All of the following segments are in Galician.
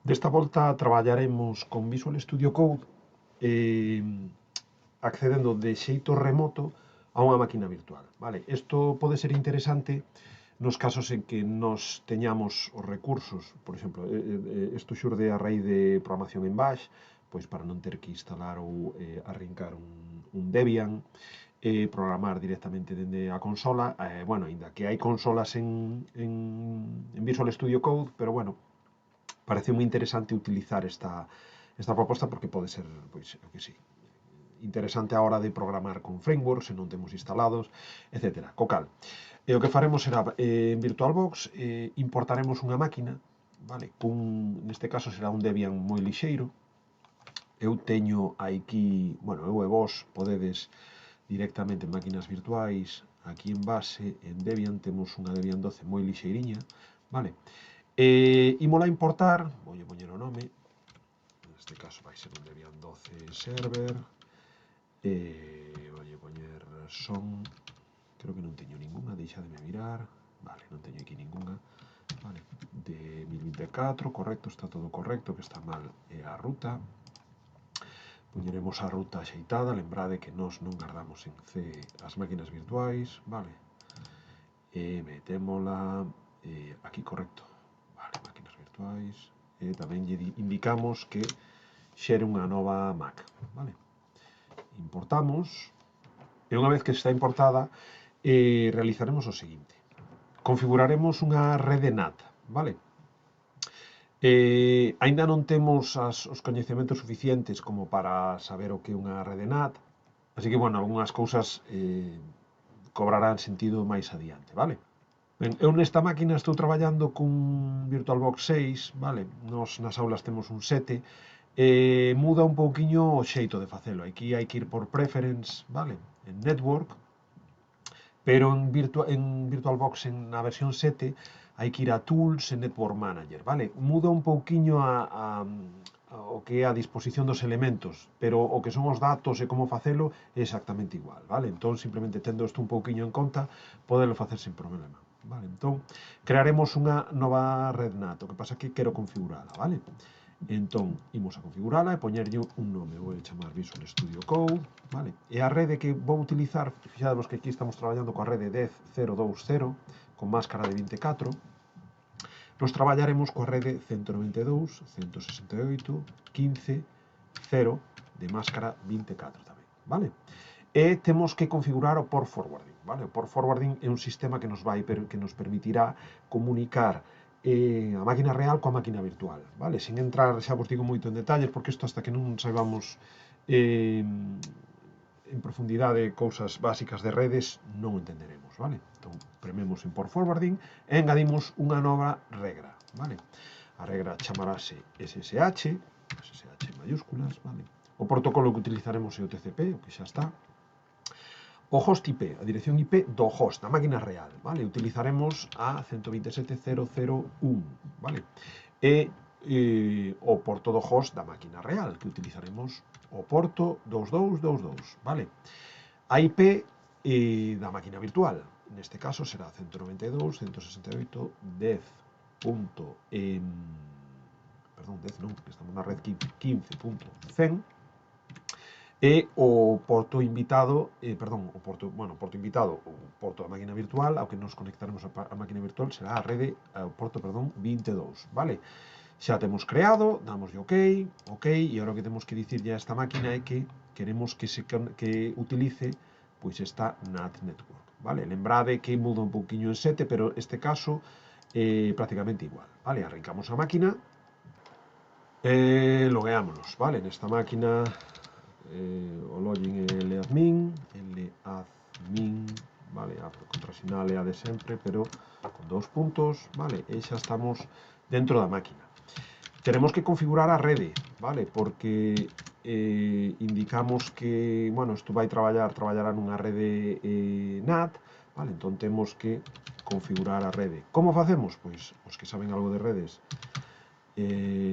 Desta volta traballaremos con Visual Studio Code eh, accedendo de xeito remoto a unha máquina virtual. Vale? Isto pode ser interesante nos casos en que nos teñamos os recursos, por exemplo, isto xurde a raíz de programación en Bash, pois para non ter que instalar ou arrincar un Debian, programar directamente dende a consola, bueno, ainda que hai consolas en Visual Studio Code, pero bueno, parece moi interesante utilizar esta proposta porque pode ser, pois, que sí, interesante a hora de programar con frameworks, se non temos instalados, etc. Co cal, o que faremos será, en VirtualBox, importaremos unha máquina, vale? Neste caso será un Debian moi lixeiro. Eu teño aquí, bueno, eu e vos podedes directamente en máquinas virtuais, aquí en base, en Debian, temos unha Debian 12 moi lixeiriña, vale? Imola importar, voulle poñer o nome, neste caso vai ser un Debian 12 server, voulle poñer son, creo que non teño ninguna, deixademe mirar, vale, non teño aquí ninguna, vale, de 1024, correcto, está todo correcto, que está mal a ruta, poñeremos a ruta axeitada, lembrade que nós non guardamos en C as máquinas virtuais, vale, metémola aquí, correcto, vale, máquinas virtuais, tamén lle indicamos que xere unha nova Mac, vale, importamos, e unha vez que está importada, realizaremos o seguinte, configuraremos unha rede NAT, vale, aínda non temos os coñecementos suficientes como para saber o que é unha rede NAT, así que, bueno, algunhas cousas cobrarán sentido máis adiante, vale? Ben, eu nesta máquina estou traballando cun VirtualBox 6, vale? Nos nas aulas temos un 7, muda un pouquiño o xeito de facelo. Aquí hai que ir por Preference, vale? En Network, pero en VirtualBox na versión 7 hai que ir a Tools e Network Manager, vale? Muda un pouquiño o que é a disposición dos elementos, pero o que son os datos e como facelo é exactamente igual, vale? Entón, simplemente tendo isto un pouquiño en conta, podelo facer sen problema, vale? Entón, crearemos unha nova red NAT, o que pasa é que quero configurala, vale? Entón, imos a configurala e poñerlle un nome, vou chamar Visual Studio Code, vale? E a rede que vou utilizar, fixadevos que aquí estamos traballando coa rede 10.0.2.0, con máscara de 24, nos traballaremos coa rede 192.168.15.0 de máscara 24 tamén, vale? E temos que configurar o port forwarding, vale? O port forwarding é un sistema que nos permitirá comunicar a máquina real coa máquina virtual, vale? Sin entrar, xa vos digo moito en detalles, porque isto hasta que non saibamos en profundidade cousas básicas de redes non entenderemos, vale? Entón, prememos en port forwarding e engadimos unha nova regra, vale? A regra chamarase SSH mayúsculas, vale? O protocolo que utilizaremos é o TCP, o que xa está. O host IP, a dirección IP do host, da máquina real, vale? Utilizaremos a 127.0.0.1, vale? E o porto do host da máquina real, que utilizaremos o porto 2222, vale? A IP da máquina virtual, neste caso será 192.168.10. Perdón, 10 non, porque estamos na red 15.100, e o porto invitado, o porto invitado, o porto da máquina virtual, ao que nos conectaremos a máquina virtual será a rede, o porto, 22, vale? Xa temos creado, damos OK, e agora o que temos que dicirlle a esta máquina é que queremos que utilice pois esta NAT Network, vale? Lembrade que muda un pouquiño en 7, pero este caso prácticamente igual, vale? Arrancamos a máquina, logueámonos, vale? Nesta máquina o login é ladmin, vale, a contrasinal é a de sempre, pero con 2 puntos, vale, e xa estamos dentro da máquina. Tenemos que configurar a rede, vale, porque indicamos que, bueno, isto vai traballará nunha rede NAT, vale, entón temos que configurar a rede. Como facemos? Pois, os que saben algo de redes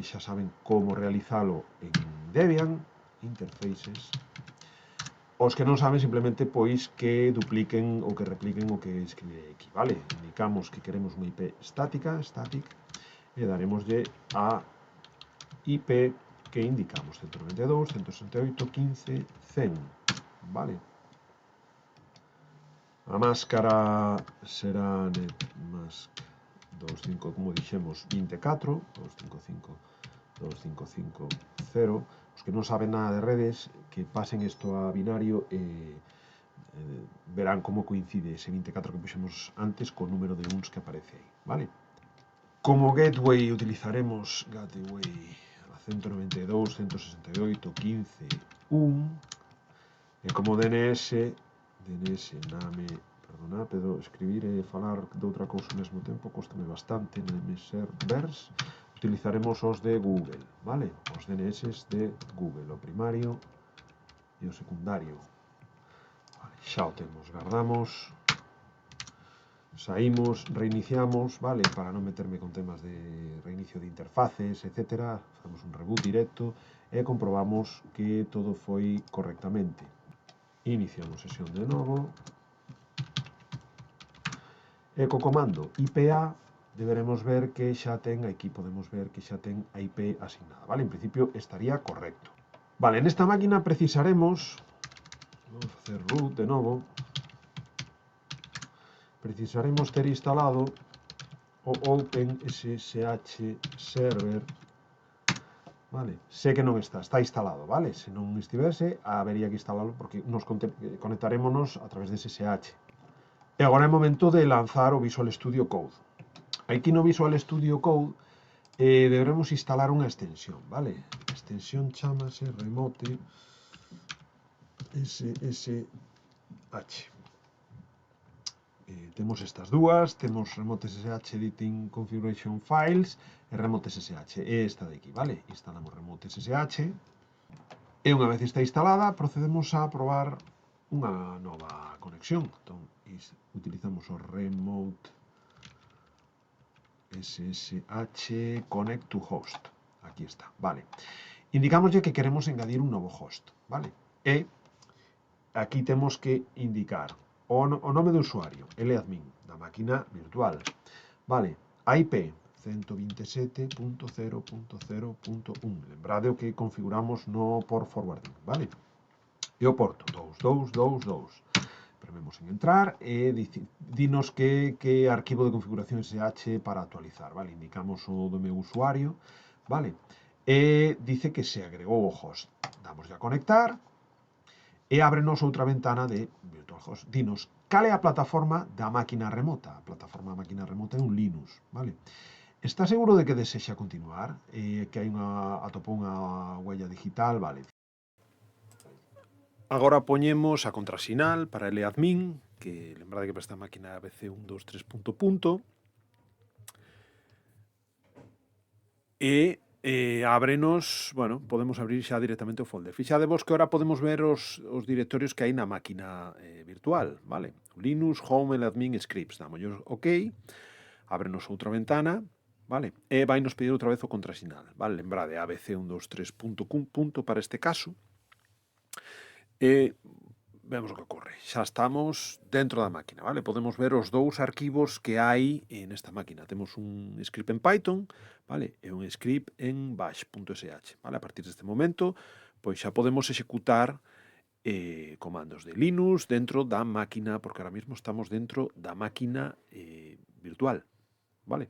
xa saben como realizalo en Debian, interfaces. Os que non saben simplemente pois que dupliquen ou que repliquen o que escribe aquí, vale? Indicamos que queremos unha IP estática, static, e daremoslle a IP que indicamos, 192.168.15.100, vale? A máscara será netmask 25, como dixemos, 24, 255.255.0. Os que non saben nada de redes, que pasen isto a binario e verán como coincide ese 24 que puxemos antes co número de uns que aparece aí, vale? Como gateway utilizaremos gateway a 192.168.15.1 e como DNS name, perdona, pero escribir e falar de outra cousa ao mesmo tempo costame bastante, name servers, utilizaremos os de Google, vale? Os DNS de Google, o primario e o secundario. Vale, xa o temos, guardamos, saímos, reiniciamos, vale? Para non meterme con temas de reinicio de interfaces, etc. Facemos un reboot directo e comprobamos que todo foi correctamente. Iniciamos sesión de novo e co comando IPA deberemos ver que xa ten, aquí podemos ver que xa ten a IP asignada, vale? En principio estaría correcto. Vale, nesta máquina precisaremos, vamos a facer root de novo, precisaremos ter instalado o OpenSSH server, vale? Sé que non está instalado, vale? Se non estivese, habería que instalarlo porque nos conectarémonos a través de SSH. E agora é momento de lanzar o Visual Studio Code. Aquí no Visual Studio Code deberemos instalar unha extensión, vale? A extensión chamase Remote SSH. Temos estas dúas, temos Remote SSH Editing Configuration Files e Remote SSH. E esta de aquí, vale? Instalamos Remote SSH e unha vez está instalada procedemos a probar unha nova conexión. Entón, utilizamos o Remote SSH Connect to Host. Aquí está, vale. Indicámoslle que queremos engadir un novo host, vale? E aquí temos que indicar o nome do usuario, LAdmin, da máquina virtual, vale? A IP 127.0.0.1. Lembrade o que configuramos no por forwarding, vale? E o porto 2222. Prememos en entrar e dinos que arquivo de configuración SSH para actualizar, vale? Indicamos o do meu usuario, vale? E dice que se agregou o host. Damos a conectar e ábrenos outra ventana de VirtualHost. Dinos cal é a plataforma da máquina remota. A plataforma da máquina remota é un Linux, vale? Está seguro de que desexa continuar? Que hai atopou unha huella digital, vale? Agora poñemos a contrasinal para LAdmin, que lembrade que para esta máquina ABC123. E ábrenos, bueno, podemos abrir xa directamente o folder. Fixadevos que ahora podemos ver os directorios que hai na máquina virtual, vale? Linux, Home, LAdmin, Scripts. Damoslle OK, ábrenos outra ventana, vale? E vai nos pedir outra vez o contrasinal, vale? Lembrade, ABC123.com. para este caso. E vemos o que ocorre. Xa estamos dentro da máquina, vale? Podemos ver os dous arquivos que hai nesta máquina. Temos un script en Python, vale? E un script en bash.sh, vale? A partir deste momento, pois xa podemos executar comandos de Linux dentro da máquina, porque ahora mismo estamos dentro da máquina virtual, vale?